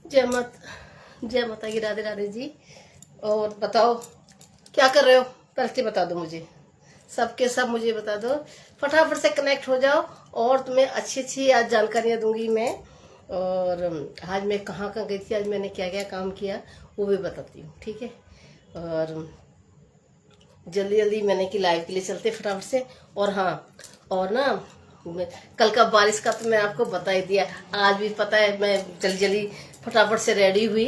जय मत जय माता की, राधे राधे जी। और बताओ क्या कर रहे हो, पहले बता दो मुझे, सबके सब मुझे बता दो। फटाफट से कनेक्ट हो जाओ और तुम्हें अच्छी अच्छी आज जानकारियाँ दूंगी मैं। और आज मैं कहाँ कहाँ गई थी, आज मैंने क्या क्या काम किया वो भी बताती हूँ, ठीक है। और जल्दी जल्दी मैंने कि लाइव के लिए चलते फटाफट से। और हाँ, और ना कल का बारिश का तो मैं आपको बता ही दिया। आज भी पता है मैं जल्दी जल्दी फटाफट से रेडी हुई।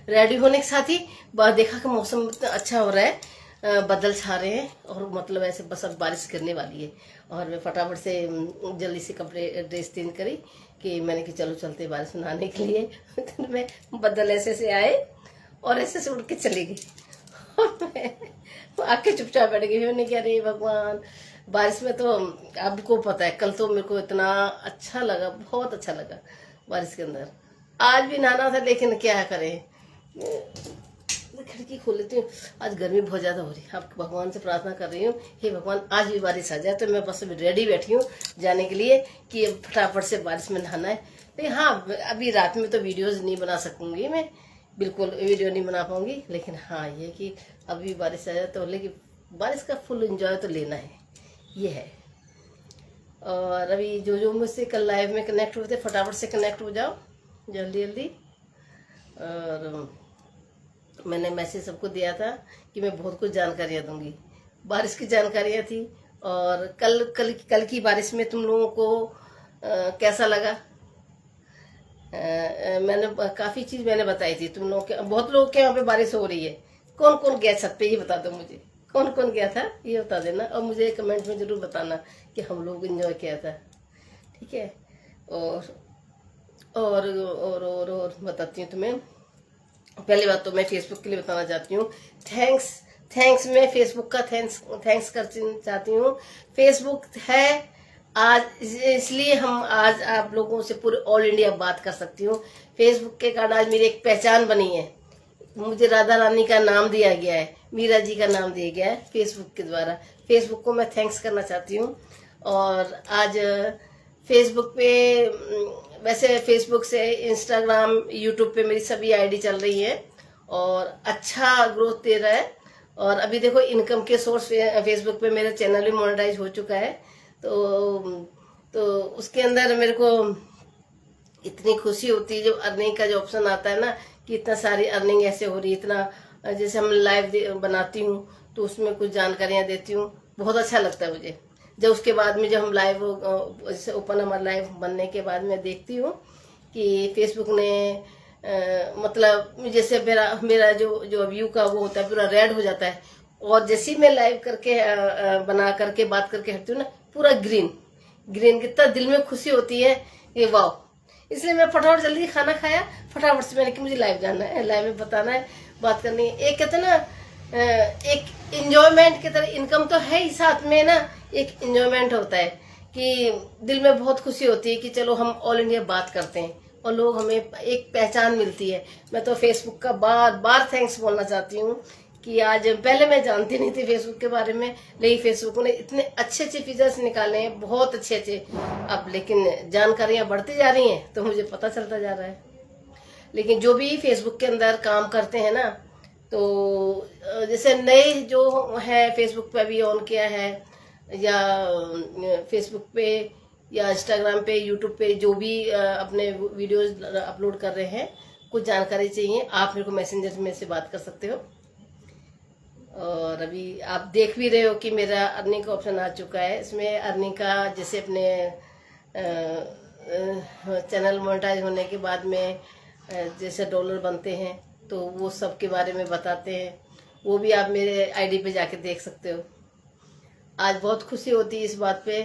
रेडी होने के साथ ही देखा कि मौसम इतना अच्छा हो रहा है, बादल छा रहे हैं और मतलब ऐसे बस अब बारिश गिरने वाली है। और मैं फटाफट से जल्दी से कपड़े ड्रेस चेंज करी कि मैंने कि चलो चलते बारिश में नहाने के लिए। तो मैं बादल ऐसे से आए और ऐसे से उड़ के चली गई और मैं आके चुपचाप बैठ गई। मैंने कहा अरे भगवान, बारिश में तो आपको पता है कल तो मेरे को इतना अच्छा लगा, बहुत अच्छा लगा बारिश के अंदर। आज भी नहाना था लेकिन क्या करें, खिड़की खोल लेती हूँ। आज गर्मी बहुत ज्यादा हो रही है, आप भगवान से प्रार्थना कर रही हूँ हे भगवान आज भी बारिश आ जाए। तो मैं बस अभी रेडी बैठी हूँ जाने के लिए कि फटाफट से बारिश में नहाना है। लेकिन हाँ, अभी रात में तो वीडियोज नहीं बना सकूंगी मैं, बिल्कुल वीडियो नहीं बना पाऊंगी। लेकिन हाँ ये कि अभी बारिश आ जाए तो, लेकिन बारिश का फुल एंजॉय तो लेना है, ये है। और अभी जो जो मुझसे कल लाइव में कनेक्ट हुए थे फटाफट से कनेक्ट हो जाओ जल्दी जल्दी। और मैंने मैसेज सबको दिया था कि मैं बहुत कुछ जानकारियाँ दूंगी, बारिश की जानकारियाँ थी। और कल की बारिश में तुम लोगों को कैसा लगा, मैंने काफ़ी चीज़ मैंने बताई थी तुम लोग के, बहुत लोग के यहाँ पे बारिश हो रही है। कौन कौन गया छत पे ये बता दो मुझे, कौन कौन गया था ये बता देना और मुझे कमेंट में ज़रूर बताना कि हम लोग एंजॉय किया था, ठीक है। और बताती हूँ तुम्हें। पहली बात तो मैं फेसबुक के लिए बताना चाहती हूँ, थैंक्स मैं फेसबुक का थैंक्स कर चाहती हूँ। फेसबुक है आज, इसलिए हम आज आप लोगों से पूरे ऑल इंडिया बात कर सकती हूँ। फेसबुक के कारण आज मेरी एक पहचान बनी है, मुझे राधा रानी का नाम दिया गया है, मीरा जी का नाम दिया गया है फेसबुक के द्वारा। फेसबुक को मैं थैंक्स करना चाहती हूँ। और आज फेसबुक पे, वैसे फेसबुक से इंस्टाग्राम यूट्यूब पे मेरी सभी आईडी चल रही है और अच्छा ग्रोथ दे रहा है। और अभी देखो इनकम के सोर्स फेसबुक पे मेरा चैनल भी मोनेटाइज हो चुका है। तो उसके अंदर मेरे को इतनी खुशी होती है जब अर्निंग का जो ऑप्शन आता है ना, कि इतना सारी अर्निंग ऐसे हो रही है, इतना जैसे हम लाइव बनाती हूँ तो उसमें कुछ जानकारियाँ देती हूँ, बहुत अच्छा लगता है मुझे। जब उसके बाद में जब हम लाइव जैसे ओपन हमारा लाइव बनने के बाद में देखती हूँ कि फेसबुक ने मतलब जैसे मेरा जो व्यू का वो होता है पूरा रेड हो जाता है। और जैसे ही मैं लाइव करके बना करके बात करके हटती हूँ ना, पूरा ग्रीन ग्रीन, कितना दिल में खुशी होती है ये, वाह। इसलिए मैं फटाफट जल्दी खाना खाया, फटाफट से मैंने कि मुझे लाइव जाना है, लाइव में बताना है, बात करनी है। एक कहते ना एक इंजॉयमेंट की तरह, इनकम तो है ही साथ में ना, एक इंजॉयमेंट होता है कि दिल में बहुत खुशी होती है कि चलो हम ऑल इंडिया बात करते हैं और लोग हमें एक पहचान मिलती है। मैं तो फेसबुक का बार बार थैंक्स बोलना चाहती हूँ कि आज पहले मैं जानती नहीं थी फेसबुक के बारे में, लेकिन फेसबुक ने इतने अच्छे अच्छे फीचर्स निकाले हैं, बहुत अच्छे अच्छे। अब लेकिन जानकारियां बढ़ती जा रही हैं तो मुझे पता चलता जा रहा है। लेकिन जो भी फेसबुक के अंदर काम करते हैं ना, तो जैसे नए जो है फेसबुक पे अभी ऑन किया है, या फेसबुक पे या इंस्टाग्राम पे यूट्यूब पे जो भी अपने वीडियोज अपलोड कर रहे हैं, कुछ जानकारी चाहिए आप मेरे को मैसेंजर में से बात कर सकते हो। और अभी आप देख भी रहे हो कि मेरा अर्निंग का ऑप्शन आ चुका है। इसमें अर्निंग का जैसे अपने चैनल मोनेटाइज होने के बाद में जैसे डॉलर बनते हैं तो वो सब के बारे में बताते हैं, वो भी आप मेरे आईडी पे जाके देख सकते हो। आज बहुत खुशी होती है इस बात पे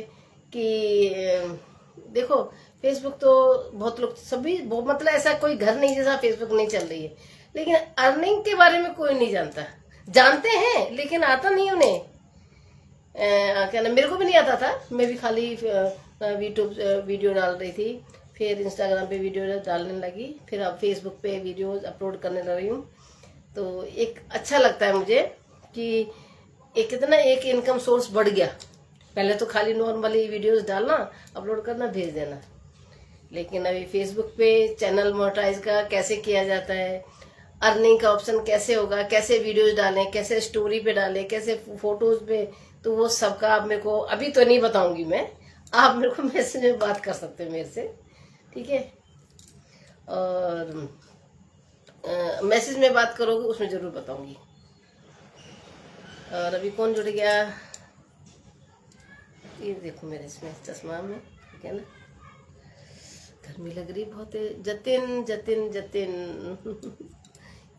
कि देखो फेसबुक तो बहुत लोग सभी मतलब ऐसा कोई घर नहीं जैसा फेसबुक नहीं चल रही है, लेकिन अर्निंग के बारे में कोई नहीं जानता, जानते हैं लेकिन आता नहीं उन्हें। क्या ना, मेरे को भी नहीं आता था, मैं भी खाली यूट्यूब वीडियो डाल रही थी, फिर इंस्टाग्राम पे वीडियो डालने लगी, फिर अब फेसबुक पे वीडियो अपलोड करने लगी हूँ। तो एक अच्छा लगता है मुझे कि एक कितना एक इनकम सोर्स बढ़ गया। पहले तो खाली नॉर्मली वीडियोस डालना, अपलोड करना, भेज देना, लेकिन अभी फेसबुक पे चैनल मोनेटाइज का कैसे किया जाता है, अर्निंग का ऑप्शन कैसे होगा, कैसे वीडियोज डालें, कैसे स्टोरी पे डालें, कैसे फोटोज पे, तो वो सबका आप मेरे को अभी तो नहीं बताऊंगी मैं, आप मेरे को मैसेज में बात कर सकते हो मेरे से, ठीक है। और मैसेज में बात करोगे उसमें जरूर बताऊंगी। और अभी कौन जुड़ गया, ये देखो मेरे इसमें चश्मा में, ठीक है ना, गर्मी लग रही बहुत है। जतिन जतिन जतिन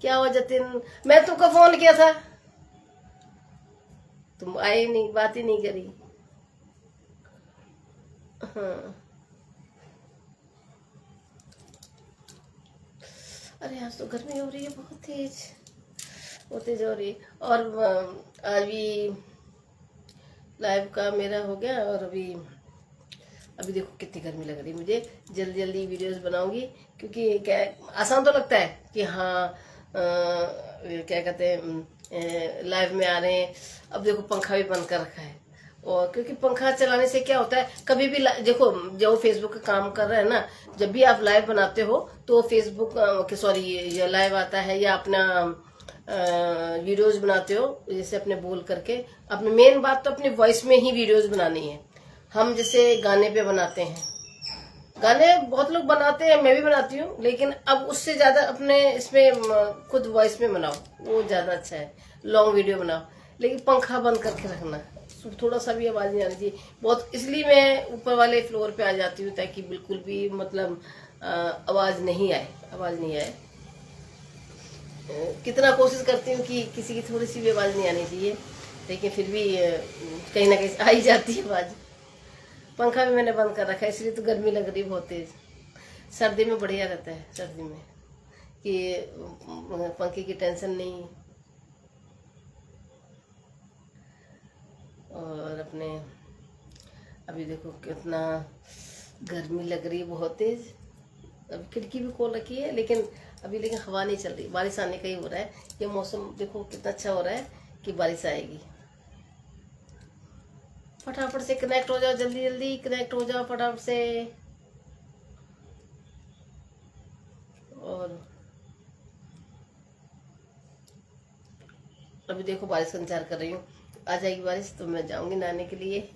क्या हुआ जतिन, मैं तुमको फोन किया था, तुम आए नहीं, बात ही नहीं करी। हाँ, अरे आज तो गर्मी हो रही है बहुत तेज, बहुत तेज हो रही है। और अभी लाइव का मेरा हो गया, और अभी अभी देखो कितनी गर्मी लग रही है मुझे। जल्दी जल्दी वीडियोस बनाऊंगी, क्योंकि क्या आसान तो लगता है कि हाँ क्या कहते हैं लाइव में आ रहे हैं। अब देखो पंखा भी बंद कर रखा है, और क्योंकि पंखा चलाने से क्या होता है, कभी भी देखो जो फेसबुक का काम कर रहे हैं ना, जब भी आप लाइव बनाते हो तो फेसबुक सॉरी ये लाइव आता है, या अपना वीडियोस बनाते हो जैसे अपने बोल करके, अपने मेन बात तो अपनी वॉइस में ही वीडियोस बनानी है। हम जैसे गाने पे बनाते हैं, गाने बहुत लोग बनाते हैं, मैं भी बनाती हूँ, लेकिन अब उससे ज्यादा अपने इसमें खुद वॉइस में बनाओ, वो ज्यादा अच्छा है। लॉन्ग वीडियो बनाओ, लेकिन पंखा बंद करके रखना, थोड़ा सा भी आवाज नहीं आनी चाहिए बहुत, इसलिए मैं ऊपर वाले फ्लोर पे आ जाती हूँ, ताकि बिल्कुल भी मतलब आवाज नहीं आए, आवाज नहीं आए। कितना कोशिश करती हूँ कि किसी की थोड़ी सी भी आवाज नहीं आनी चाहिए, लेकिन फिर भी कहीं ना कहीं आ ही जाती है आवाज। पंखा भी मैंने बंद कर रखा है, इसलिए तो गर्मी लग रही बहुत तेज। सर्दी में बढ़िया रहता है, सर्दी में कि पंखे की टेंशन नहीं। और अपने अभी देखो कितना गर्मी लग रही है बहुत तेज। अभी खिड़की भी खोल रखी है, लेकिन अभी लेकिन हवा नहीं चल रही, बारिश आने का ही हो रहा है। ये मौसम देखो कितना अच्छा हो रहा है कि बारिश आएगी। फटाफट से कनेक्ट हो जाओ, जल्दी जल्दी कनेक्ट हो जाओ फटाफट से। और अभी देखो बारिश का इंतजार कर रही हूँ, आ जाएगी बारिश तो मैं जाऊंगी नहाने के लिए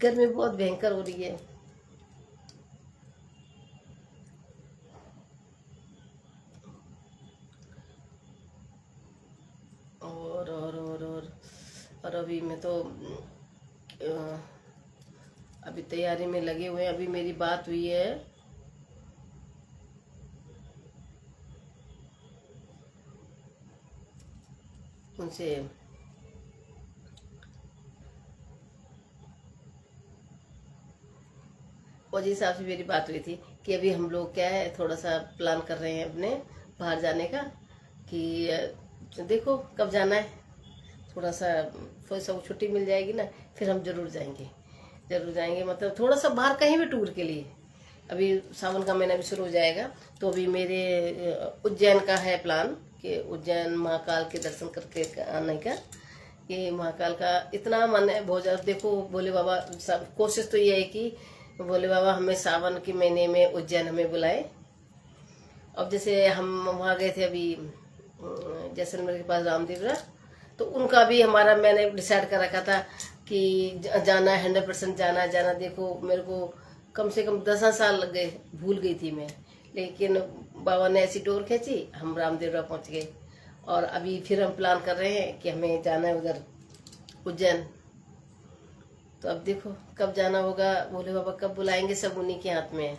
गर्मी बहुत भयंकर हो रही है। और अभी मैं तो अभी तैयारी में लगे हुए हैं। अभी मेरी बात हुई है उनसे, फौजी साहब से मेरी बात हुई थी कि अभी हम लोग क्या है थोड़ा सा प्लान कर रहे हैं अपने बाहर जाने का, कि देखो कब जाना है, थोड़ा सा थोड़ी सा छुट्टी मिल जाएगी ना, फिर हम जरूर जाएंगे, जरूर जाएंगे। मतलब थोड़ा सा बाहर कहीं भी टूर के लिए। अभी सावन का महीना भी शुरू हो जाएगा, तो अभी मेरे उज्जैन का है प्लान कि उज्जैन महाकाल के दर्शन करके आने का। ये महाकाल का इतना मन है बहुत ज्यादा। देखो भोले बाबा सब कोशिश तो ये है कि भोले बाबा हमें सावन के महीने में उज्जैन हमें बुलाए। अब जैसे हम वहाँ गए थे अभी जैसलमेर के पास रामदेवरा, तो उनका भी हमारा मैंने डिसाइड कर रखा था कि जाना 100% जाना जाना। देखो मेरे को कम से कम 10 साल लग गए, भूल गई थी मैं, लेकिन बाबा ने ऐसी डोर खींची, हम रामदेवरा पहुंच गए। और अभी फिर हम प्लान कर रहे हैं कि हमें जाना है उधर उज्जैन। तो अब देखो कब जाना होगा, भोले बाबा कब बुलाएंगे, सब उन्हीं के हाथ में है।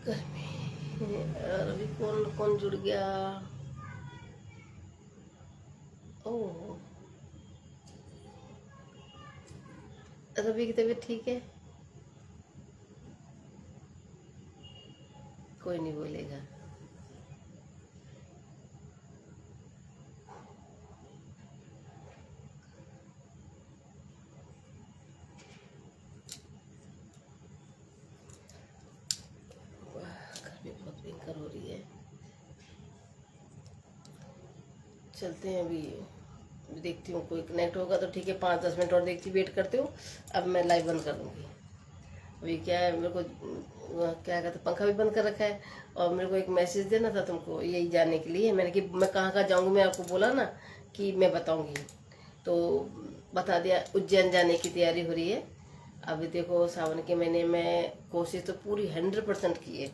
गर्मी। और अभी कौन कौन जुड़ गया, ओह रवि की तबीयत ठीक है, कोई नहीं बोलेगा। गर्मी बहुत भयंकर हो रही है। चलते हैं अभी, देखती हूँ कोई कनेक्ट होगा तो ठीक है, 5-10 मिनट और देखती, वेट करती हूँ। अब मैं लाइव बंद कर दूँगी। अभी क्या है, मेरे को क्या कहते, पंखा भी बंद कर रखा है, और मेरे को एक मैसेज देना था तुमको यही जानने के लिए। मैंने कि मैं कहाँ कहाँ जाऊँगी, मैं आपको बोला ना कि मैं बताऊँगी, तो बता दिया। उज्जैन जाने की तैयारी हो रही है। अभी देखो सावन के महीने में कोशिश तो पूरी 100% की है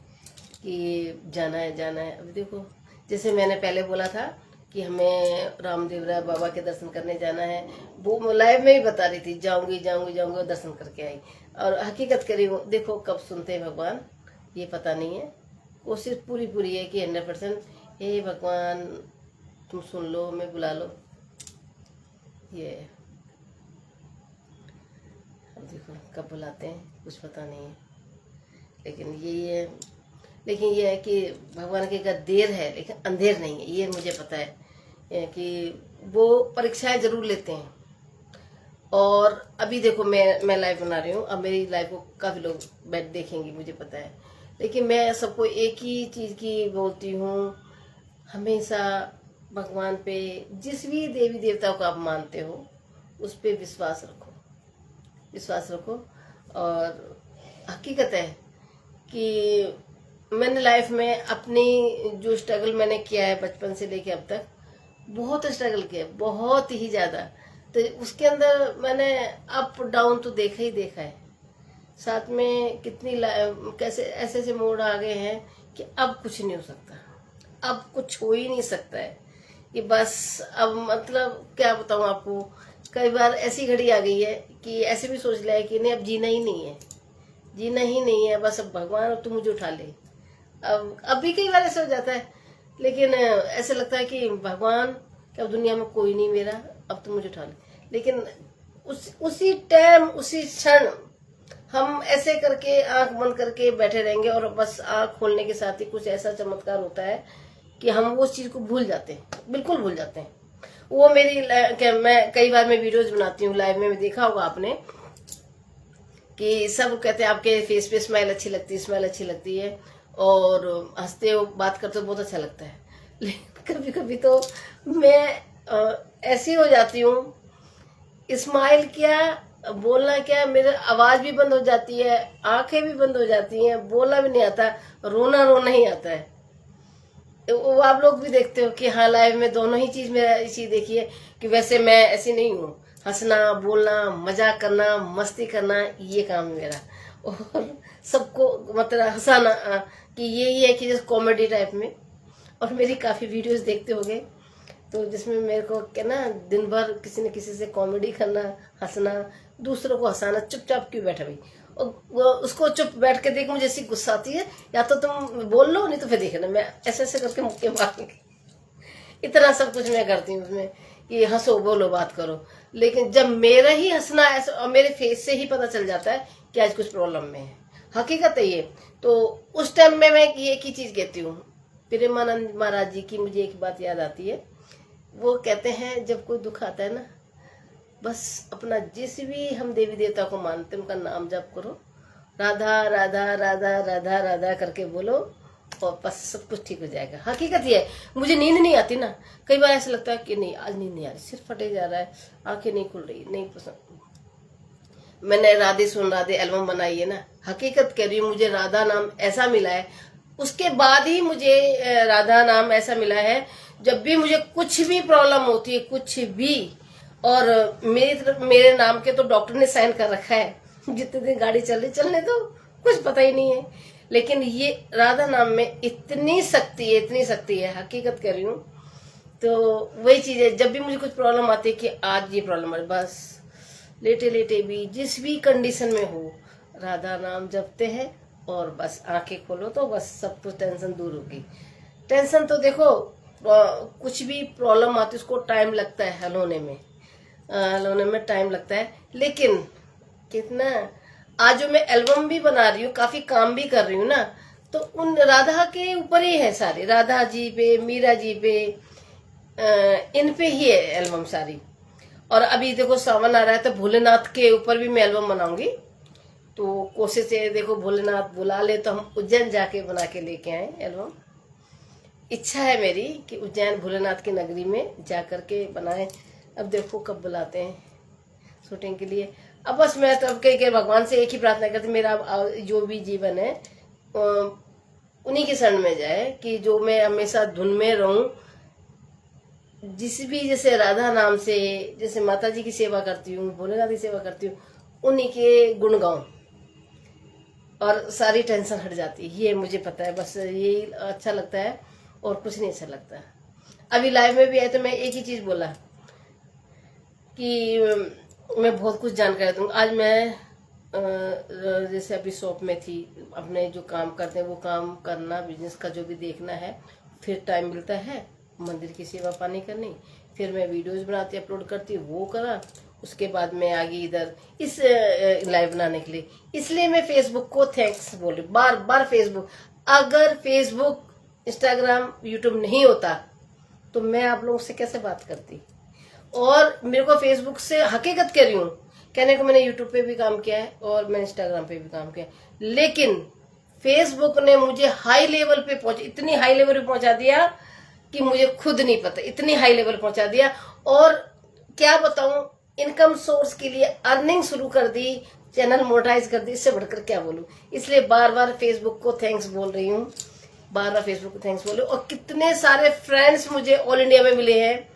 कि जाना है जाना है। अभी देखो, जैसे मैंने पहले बोला था कि हमें रामदेव राय बाबा के दर्शन करने जाना है, वो लाइव में ही बता रही थी जाऊंगी जाऊंगी जाऊंगी, और दर्शन करके आई। और हकीकत करी, देखो कब सुनते हैं भगवान ये पता नहीं है। कोशिश पूरी पूरी है कि 100%, हे भगवान तुम सुन लो, हमें बुला लो। ये अब देखो कब बुलाते हैं कुछ पता नहीं है, लेकिन यही है। लेकिन ये है कि भगवान की अगर देर है लेकिन अंधेर नहीं है, ये मुझे पता है कि वो परीक्षाएं जरूर लेते हैं। और अभी देखो मैं लाइव बना रही हूँ, अब मेरी लाइव को काफ़ी लोग बैठ देखेंगे मुझे पता है, लेकिन मैं सबको एक ही चीज़ की बोलती हूँ, हमेशा भगवान पे, जिस भी देवी देवता को आप मानते हो उस पे विश्वास रखो, विश्वास रखो। और हकीकत है कि मैंने लाइफ में अपनी जो स्ट्रगल मैंने किया है बचपन से लेके अब तक, बहुत स्ट्रगल किया, बहुत ही ज़्यादा। तो उसके अंदर मैंने अप डाउन तो देखा ही देखा है, साथ में कितनी कैसे ऐसे ऐसे मोड़ आ गए हैं कि अब कुछ नहीं हो सकता, अब कुछ हो ही नहीं सकता है कि बस अब मतलब क्या बताऊँ आपको। कई बार ऐसी घड़ी आ गई है कि ऐसे भी सोच लिया है कि नहीं अब जीना ही नहीं है, जीना ही नहीं है, बस अब भगवान अब तू मुझे उठा ले। अब भी कई बार ऐसा हो जाता है, लेकिन ऐसे लगता है कि भगवान कि अब दुनिया में कोई नहीं मेरा, अब तो मुझे उठा ले। लेकिन उसी टाइम उसी क्षण हम ऐसे करके आंख बंद करके बैठे रहेंगे, और बस आंख खोलने के साथ ही कुछ ऐसा चमत्कार होता है कि हम वो चीज को भूल जाते हैं, बिल्कुल भूल जाते हैं। वो मेरी मैं कई बार मैं वीडियोज बनाती हूँ लाइव में, देखा होगा आपने कि सब कहते हैं आपके फेस पे स्माइल अच्छी लगती है, स्माइल अच्छी लगती है, और हंसते हो बात करते हो बहुत अच्छा लगता है। लेकिन कभी कभी तो मैं ऐसी हो जाती हूँ, स्माइल क्या बोलना क्या, मेरे आवाज भी बंद हो जाती है, आंखें भी बंद हो जाती हैं, बोलना भी नहीं आता, रोना ही आता है। वो आप लोग भी देखते हो कि हाँ लाइव में दोनों ही चीज में इसी देखी है कि वैसे मैं ऐसी नहीं हूँ, हंसना बोलना मजाक करना मस्ती करना ये काम है मेरा, और सबको मतलब हंसाना कि यही है कि जैसे कॉमेडी टाइप में। और मेरी काफ़ी वीडियोस देखते होंगे तो जिसमें मेरे को क्या ना दिन भर किसी न किसी से कॉमेडी करना, हंसना, दूसरों को हंसाना, चुपचाप क्यों बैठा भाई, और वो उसको चुप बैठ के देख मुझे ऐसी गुस्सा आती है, या तो तुम बोल लो नहीं तो फिर देखना मैं ऐसे ऐसे करके मुक्के मारूंगी। इतना सब कुछ मैं करती हूँ उसमें कि हंसो बोलो बात करो। लेकिन जब मेरा ही हंसना ऐसा, और मेरे फेस से ही पता चल जाता है कि आज कुछ प्रॉब्लम में है, हकीकत है ये। तो उस टाइम में मैं एक ही चीज कहती हूँ, प्रेमानंद महाराज जी की मुझे एक बात याद आती है। वो कहते हैं जब कोई दुख आता है ना, बस अपना जिस भी हम देवी देवता को मानते हैं उनका नाम जप करो, राधा राधा राधा राधा राधा करके बोलो, और बस सब कुछ ठीक हो जाएगा। हकीकत ये है, मुझे नींद नहीं आती ना, कई बार ऐसा लगता है कि नहीं आज नींद नहीं आ रही, सिर फटे जा रहा है, आंखें नहीं खुल रही, नहीं पसंद। मैंने राधे सुन राधे एल्बम बनाई है ना, हकीकत कह रही हूँ, मुझे राधा नाम ऐसा मिला है, उसके बाद ही मुझे राधा नाम ऐसा मिला है। जब भी मुझे कुछ भी प्रॉब्लम होती है, कुछ भी, और मेरी तरफ मेरे नाम के तो डॉक्टर ने साइन कर रखा है, जितने दिन गाड़ी चल रही चलने तो कुछ पता ही नहीं है, लेकिन ये राधा नाम में इतनी शक्ति है, इतनी शक्ति है, हकीकत कर रही हूँ। तो वही चीज है, जब भी मुझे कुछ प्रॉब्लम आती है कि आज ये प्रॉब्लम है, बस लेटे लेटे भी जिस भी कंडीशन में हो राधा नाम जपते हैं, और बस आंखें खोलो तो बस सब कुछ टेंशन दूर होगी। टेंशन तो देखो कुछ भी प्रॉब्लम आती है उसको टाइम लगता है हल होने में टाइम लगता है, लेकिन कितना आज जो मैं एल्बम भी बना रही हूँ, काफी काम भी कर रही हूँ ना, तो उन राधा के ऊपर ही है सारे, राधा जी पे, मीरा जी पे, इन पे ही है एल्बम सारी। और अभी देखो सावन आ रहा है तो भोलेनाथ के ऊपर भी मैं एल्बम बनाऊंगी, तो कोशिश है देखो भोलेनाथ बुला ले तो हम उज्जैन जाके बना के लेके आए एल्बम। इच्छा है मेरी कि उज्जैन भोलेनाथ की नगरी में जा कर के बनाए। अब देखो कब बुलाते हैं शूटिंग के लिए। अब बस मैं तो अब कई भगवान से एक ही प्रार्थना करती, मेरा जो भी जीवन है उन्हीं के शरण में जाए, कि जो मैं हमेशा धुन में रहूं, जिस भी जैसे राधा नाम से जैसे माता जी की सेवा करती हूँ, भोलेनाथ की सेवा करती हूँ, उन्हीं के गुण गाऊं और सारी टेंशन हट जाती है। ये मुझे पता है, बस यही अच्छा लगता है और कुछ नहीं अच्छा लगता। अभी लाइव में भी आए तो मैं एक ही चीज बोला कि मैं बहुत कुछ जानकारी दूंगा। आज मैं जैसे अभी शॉप में थी, अपने जो काम करते हैं वो काम करना, बिजनेस का जो भी देखना है, फिर टाइम मिलता है मंदिर की सेवा पानी करनी, फिर मैं वीडियोस बनाती अपलोड करती, वो करा, उसके बाद मैं आ गई इधर इस लाइव बनाने के लिए। इसलिए मैं फेसबुक को थैंक्स बोल रही, बार बार फेसबुक। अगर फेसबुक, इंस्टाग्राम, यूट्यूब नहीं होता तो मैं आप लोगों से कैसे बात करती। और मेरे को फेसबुक से हकीकत कह रही हूँ, कहने को मैंने यूट्यूब पे भी काम किया है और मैंने इंस्टाग्राम पे भी काम किया है, लेकिन फेसबुक ने मुझे हाई लेवल पे इतनी हाई लेवल पे पहुंचा दिया कि मुझे खुद नहीं पता, इतनी हाई लेवल पहुंचा दिया। और क्या बताऊं, इनकम सोर्स के लिए अर्निंग शुरू कर दी, चैनल मोनेटाइज कर दी, इससे बढ़कर क्या बोलूं। इसलिए बार बार फेसबुक को थैंक्स बोल रही हूँ, बार बार फेसबुक को थैंक्स बोल रही हूँ। और कितने सारे फ्रेंड्स मुझे ऑल इंडिया में मिले हैं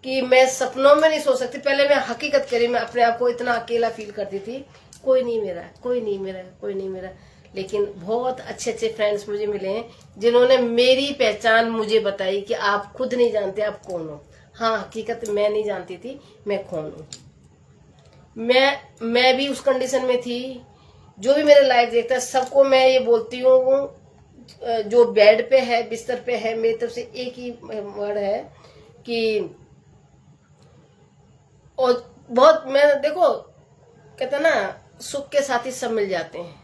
कि मैं सपनों में नहीं सोच सकती। पहले मैं हकीकत करी, मैं अपने आप को इतना अकेला फील करती थी, कोई नहीं मेरा, कोई नहीं मेरा, कोई नहीं मेरा। लेकिन बहुत अच्छे अच्छे फ्रेंड्स मुझे मिले हैं जिन्होंने मेरी पहचान मुझे बताई कि आप खुद नहीं जानते आप कौन हो। हाँ, हकीकत मैं नहीं जानती थी मैं कौन हूँ। मैं भी उस कंडीशन में थी। जो भी मेरे लाइफ देखता है सबको मैं ये बोलती हूँ, जो बेड पे है, बिस्तर पे है, मेरी तरफ से एक ही वर्ड है कि, और बहुत मैं देखो कहते ना, सुख के साथी सब मिल जाते हैं,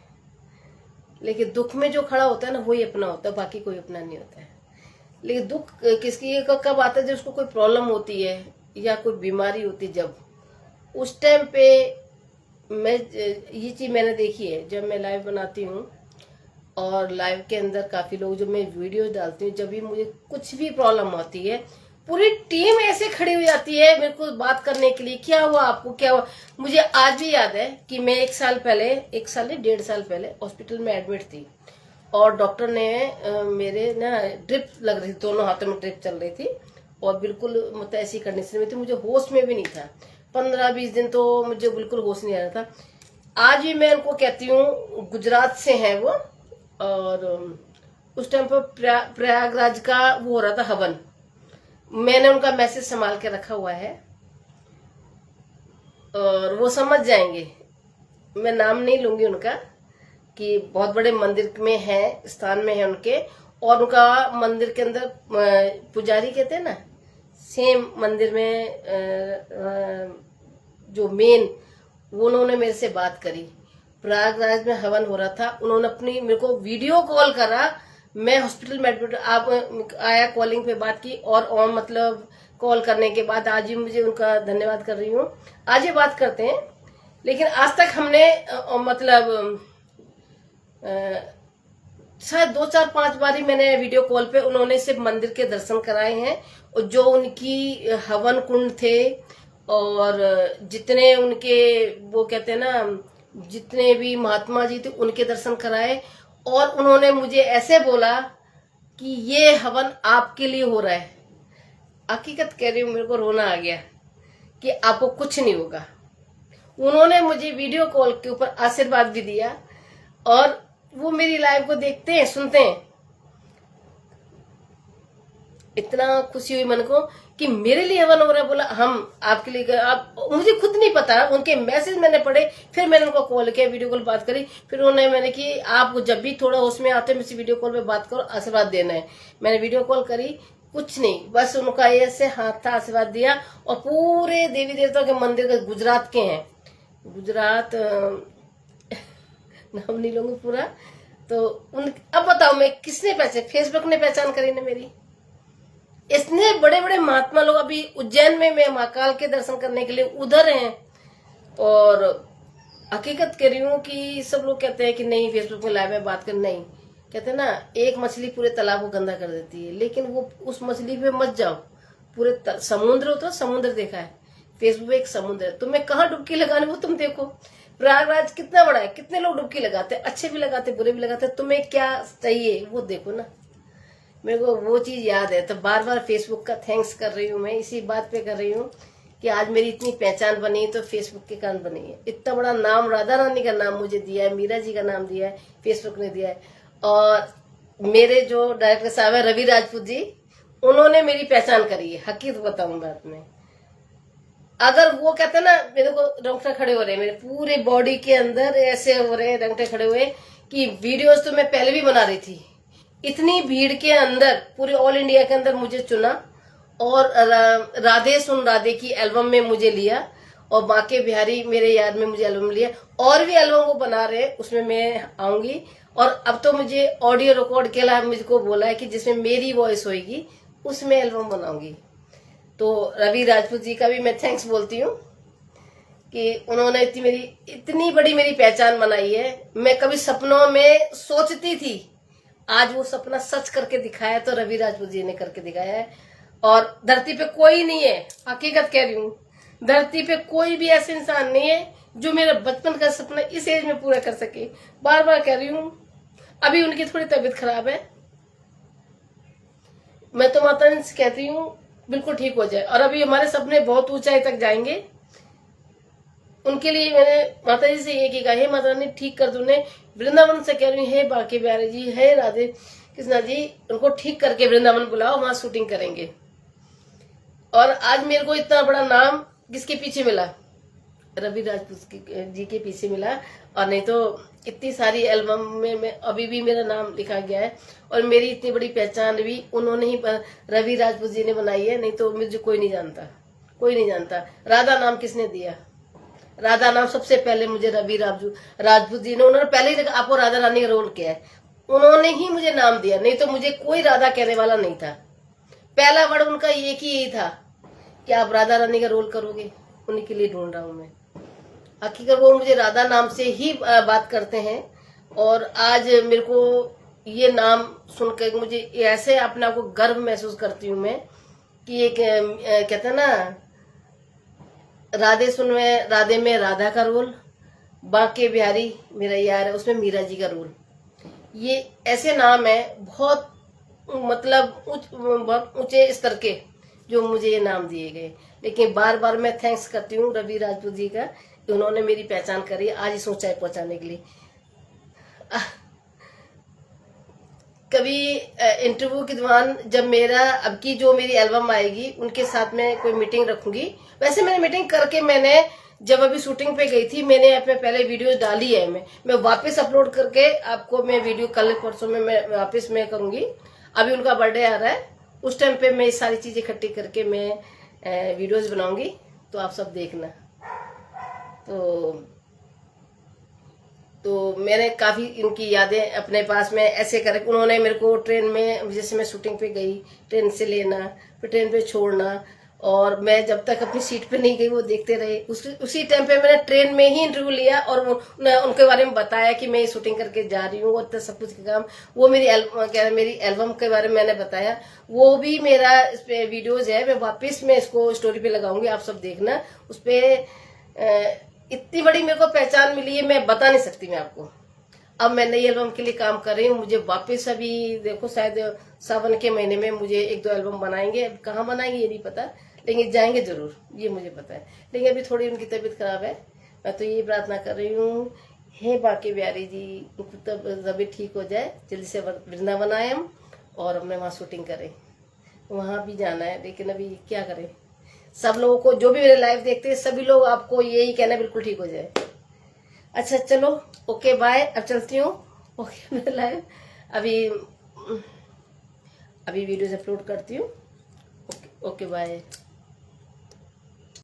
लेकिन दुख में जो खड़ा होता है ना वही अपना होता है, बाकी कोई अपना नहीं होता है। लेकिन दुख किसकी कब आता है, जब उसको कोई प्रॉब्लम होती है या कोई बीमारी होती है, जब उस टाइम पे मैं ये चीज मैंने देखी है। जब मैं लाइव बनाती हूँ और लाइव के अंदर काफी लोग, जब मैं वीडियो डालती हूँ, जब भी मुझे कुछ भी प्रॉब्लम होती है, पूरी टीम ऐसे खड़ी हो जाती है मेरे को बात करने के लिए, क्या हुआ आपको, क्या हुआ। मुझे आज भी याद है कि मैं 1 साल नहीं 1.5 साल पहले हॉस्पिटल में एडमिट थी और डॉक्टर ने मेरे ना ड्रिप लग रही थी, दोनों हाथों में ड्रिप चल रही थी और बिल्कुल मतलब ऐसी कंडीशन में थी, मुझे होश में भी नहीं था। 15-20 दिन तो मुझे बिल्कुल होश नहीं आ रहा था। आज भी मैं उनको कहती हूँ, गुजरात से हैं वो, और उस टाइम पर प्रयागराज का वो हो रहा था हवन, मैंने उनका मैसेज संभाल के रखा हुआ है और वो समझ जाएंगे। मैं नाम नहीं लूंगी उनका, कि बहुत बड़े मंदिर में है, स्थान में है उनके, और उनका मंदिर के अंदर पुजारी कहते हैं ना, सेम मंदिर में जो मेन, वो उन्होंने मेरे से बात करी। प्रयागराज में हवन हो रहा था, उन्होंने अपनी मेरे को वीडियो कॉल करा, मैं हॉस्पिटल में एडमिट आप आया, कॉलिंग पे बात की, और मतलब कॉल करने के बाद आज ही मुझे उनका धन्यवाद कर रही हूँ। आज ही बात करते हैं, लेकिन आज तक हमने मतलब शायद 2-4-5 बार ही मैंने वीडियो कॉल पे उन्होंने सिर्फ मंदिर के दर्शन कराए हैं, और जो उनकी हवन कुंड थे और जितने उनके वो कहते हैं ना, जितने भी महात्मा जी थे उनके दर्शन कराए। और उन्होंने मुझे ऐसे बोला कि ये हवन आपके लिए हो रहा है। हकीकत कह रही हूँ, मेरे को रोना आ गया कि आपको कुछ नहीं होगा। उन्होंने मुझे वीडियो कॉल के ऊपर आशीर्वाद भी दिया और वो मेरी लाइव को देखते हैं, सुनते हैं। इतना खुशी हुई मन को कि मेरे लिए हवन हो रहा है। बोला हम आपके लिए, आप, मुझे खुद नहीं पता, उनके मैसेज मैंने पढ़े, फिर मैंने उनको कॉल किया, वीडियो कॉल बात करी। फिर उन्होंने मैंने कि आप जब भी थोड़ा उसमें आते हैं मुझसे वीडियो कॉल पे बात करो, आशीर्वाद देना है। मैंने वीडियो कॉल करी, कुछ नहीं, बस उनका ऐसे हाथ था, आशीर्वाद दिया। और पूरे देवी देवताओं के मंदिर के, गुजरात के हैं, गुजरात नाम नहीं लूंगी पूरा, तो अब बताओ मैं किसने पहचान, फेसबुक ने पहचान करी ना मेरी। इतने बड़े बड़े महात्मा लोग, अभी उज्जैन में मैं महाकाल के दर्शन करने के लिए उधर हैं। और हकीकत कह रही हूँ कि सब लोग कहते हैं कि नहीं फेसबुक में लाइव में बात कर, नहीं, कहते हैं ना, एक मछली पूरे तालाब को गंदा कर देती है, लेकिन वो उस मछली पे मत जाओ। पूरे समुद्र हो तो समुद्र देखा है, फेसबुक एक समुद्र है, तुम्हें कहाँ डुबकी लगानी वो तुम देखो। प्रयागराज कितना बड़ा है, कितने लोग डुबकी लगाते हैं, अच्छे भी लगाते बुरे भी लगाते, तुम्हें क्या चाहिए वो देखो ना। मेरे को वो चीज याद है, तो बार बार फेसबुक का थैंक्स कर रही हूँ मैं, इसी बात पे कर रही हूँ कि आज मेरी इतनी पहचान बनी तो फेसबुक के कारण बनी है। इतना बड़ा नाम राधा रानी का नाम मुझे दिया है, मीरा जी का नाम दिया है, फेसबुक ने दिया है। और मेरे जो डायरेक्टर साहब है रवि राजपूत जी, उन्होंने मेरी पहचान करी है, हकीकत बताऊं बात में। अगर वो कहते ना, मेरे को रोंगटे खड़े हो रहे हैं, मेरे पूरे बॉडी के अंदर ऐसे हो रहे हैं रोंगटे खड़े हुए कि वीडियोस तो मैं पहले भी बना रही थी। इतनी भीड़ के अंदर पूरे ऑल इंडिया के अंदर मुझे चुना और राधे सुन राधे की एल्बम में मुझे लिया, और बांके बिहारी मेरे याद में मुझे एल्बम लिया। और भी एल्बम वो बना रहे, उसमें मैं आऊंगी। और अब तो मुझे ऑडियो रिकॉर्ड के लिए मुझको बोला है कि जिसमें मेरी वॉइस होगी उसमें एल्बम बनाऊंगी। तो रवि राजपूत जी का भी मैं थैंक्स बोलती हूँ कि उन्होंने इतनी बड़ी मेरी पहचान बनाई है। मैं कभी सपनों में सोचती थी, आज वो सपना सच करके दिखाया तो रवि राजपूत जी ने करके दिखाया है। और धरती पे कोई नहीं है, हकीकत कह रही हूँ, धरती पे कोई भी ऐसे इंसान नहीं है जो मेरा बचपन का सपना इस एज में पूरा कर सके। बार बार कह रही हूँ, अभी उनकी थोड़ी तबीयत खराब है, मैं तो माता रानी से कहती हूँ बिल्कुल ठीक हो जाए। और अभी हमारे सपने बहुत ऊंचाई तक जाएंगे, उनके लिए मैंने माता जी से ये कहा, हे माता रानी ठीक कर दो उन्हें। वृंदावन से कह रही हूँ, हे बांके बिहारी जी, हे राधे कृष्णा जी, उनको ठीक करके वृंदावन बुलाओ, वहां शूटिंग करेंगे। और आज मेरे को इतना बड़ा नाम किसके पीछे मिला, रवि राजपूत जी के पीछे मिला। और नहीं तो इतनी सारी एल्बम में मैं अभी भी मेरा नाम लिखा गया है। और मेरी इतनी बड़ी पहचान भी उन्होंने ही, रवि राजपूत जी ने बनाई है, नहीं तो मुझे कोई नहीं जानता, कोई नहीं जानता। राधा नाम किसने दिया, राधा नाम सबसे पहले मुझे रवि राजपूत जी ने, उन्होंने पहले ही आपको राधा रानी का रोल किया है, उन्होंने ही मुझे नाम दिया, नहीं तो मुझे कोई राधा कहने वाला नहीं था। पहला वर्ड उनका एक ही यही था कि आप राधा रानी का रोल करोगे, उन्हीं के लिए ढूंढ रहा हूं मैं। हकीकत वो मुझे राधा नाम से ही बात करते हैं। और आज मेरे को ये नाम सुनकर मुझे ऐसे अपने आप को गर्व महसूस करती हूँ मैं कि एक कहते हैं ना, राधे सुन में राधे में राधा का रोल, बांके बिहारी मेरा यार है उसमें मीरा जी का रोल। ये ऐसे नाम है बहुत, मतलब बहुत ऊंचे स्तर के जो मुझे ये नाम दिए गए। लेकिन बार बार मैं थैंक्स करती हूँ रवि राजपूत जी का कि उन्होंने मेरी पहचान करी आज इस ऊंचाई पहुंचाने के लिए। कभी इंटरव्यू के दौरान जब मेरा अब की जो मेरी एल्बम आएगी उनके साथ में कोई मीटिंग रखूंगी। वैसे मैंने मीटिंग करके, मैंने जब अभी शूटिंग पे गई थी मैंने अपने पहले वीडियो डाली है, मैं वापस अपलोड करके आपको मैं वीडियो कल परसों में मैं वापस मैं करूंगी। अभी उनका बर्थडे आ रहा है, उस टाइम पे मैं ये सारी चीजें इकट्ठी करके मैं वीडियोज बनाऊंगी, तो आप सब देखना। तो मैंने काफी इनकी यादें अपने पास में ऐसे कर, उन्होंने मेरे को ट्रेन में, जैसे मैं शूटिंग पे गई, ट्रेन से लेना, फिर ट्रेन पे छोड़ना, और मैं जब तक अपनी सीट पे नहीं गई वो देखते रहे। उसी टाइम पे मैंने ट्रेन में ही इंटरव्यू लिया और उनके बारे में बताया कि मैं शूटिंग करके जा रही हूँ, और सब कुछ का काम वो मेरी एल्बम के बारे में मैंने बताया। वो भी मेरा इस पे वीडियोज है, मैं वापिस मैं इसको स्टोरी पे लगाऊंगी, आप सब देखना। उस पे इतनी बड़ी मेरे को पहचान मिली है, मैं बता नहीं सकती मैं आपको। अब मैं नई एल्बम के लिए काम कर रही हूँ, मुझे वापस अभी देखो शायद सावन के महीने में मुझे 1-2 एल्बम बनाएंगे। अब कहाँ बनाएंगे ये नहीं पता, लेकिन जाएंगे जरूर, ये मुझे पता है। लेकिन अभी थोड़ी उनकी तबीयत खराब है, मैं तो यही प्रार्थना कर रही हूँ, हे बांके बिहारी जी, उनकी तबीयत ठीक हो जाए, जल्दी से वृंदावन आए हम और हमने वहाँ शूटिंग करें, वहाँ भी जाना है। लेकिन अभी क्या करें, सब लोगों को, जो भी मेरे लाइव देखते हैं सभी लोग आपको यही कहना बिल्कुल ठीक हो जाए। अच्छा चलो, ओके बाय, अब चलती हूँ। ओके मेरे लाइव अभी वीडियोस अपलोड करती हूँ। Okay bye.